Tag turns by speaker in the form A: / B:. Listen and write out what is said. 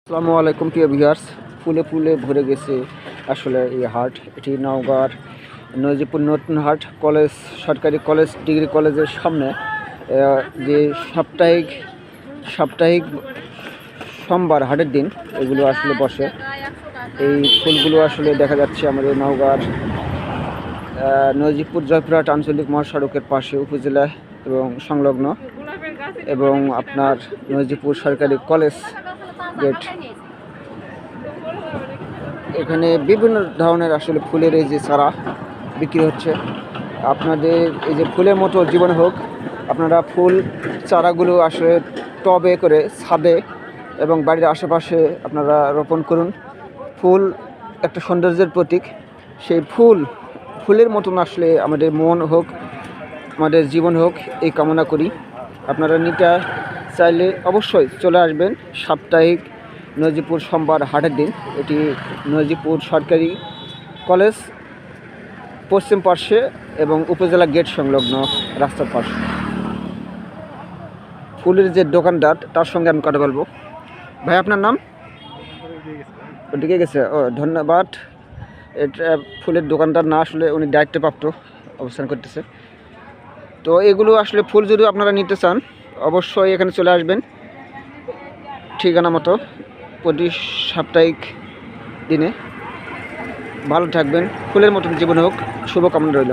A: আসসালামু আলাইকুম প্রিয় ভিউয়ার্স। ফুলে ফুলে ভরে গেছে আসলে এই হাট। এটি নওগাঁর নজিপুর নতুন হাট কলেজ সরকারি কলেজ ডিগ্রি কলেজের সামনে যে সাপ্তাহিক সাপ্তাহিক সোমবার হাটের দিন এগুলো আসলে বসে। এই ফুলগুলো আসলে দেখা যাচ্ছে আমাদের নওগাঁর নজিপুর জয়পুরহাট আঞ্চলিক মহাসড়কের পাশে উপজেলা এবং সংলগ্ন এবং আপনার নজিপুর সরকারি কলেজ গেট। এখানে বিভিন্ন ধরনের আসলে ফুলের এই যে চারা বিক্রি হচ্ছে। আপনাদের এই যে ফুলের মতো জীবন হোক, আপনারা ফুল চারাগুলো আসলে টবে করে ছাদে এবং বাড়ির আশেপাশে আপনারা রোপণ করুন। ফুল একটা সৌন্দর্যের প্রতীক। সেই ফুলের মতন আসলে আমাদের মন হোক, আমাদের জীবন হোক, এই কামনা করি। আপনারা নিতে চাইলে অবশ্যই চলে আসবেন সাপ্তাহিক নজিপুর সোমবার হাটের দিন। এটি নজিপুর সরকারি কলেজ পশ্চিম পার্শ্বে এবং উপজেলা গেট সংলগ্ন রাস্তার পাশে। ফুলের যে দোকানদার তার সঙ্গে আমি কথা বলবো। ভাই, আপনার নাম? ওদিকে গেছে। ও, ধন্যবাদ। এটা ফুলের দোকানদার না, আসলে উনি দায়িত্বপ্রাপ্ত অবস্থান করতেছে। তো এগুলো আসলে ফুল যদি আপনারা নিতে চান অবশ্যই এখানে চলে আসবেন ঠিকানা মতো প্রতি সাপ্তাহিক দিনে। ভালো থাকবেন, ফুলের মতন জীবন হোক, শুভকামনা রইল।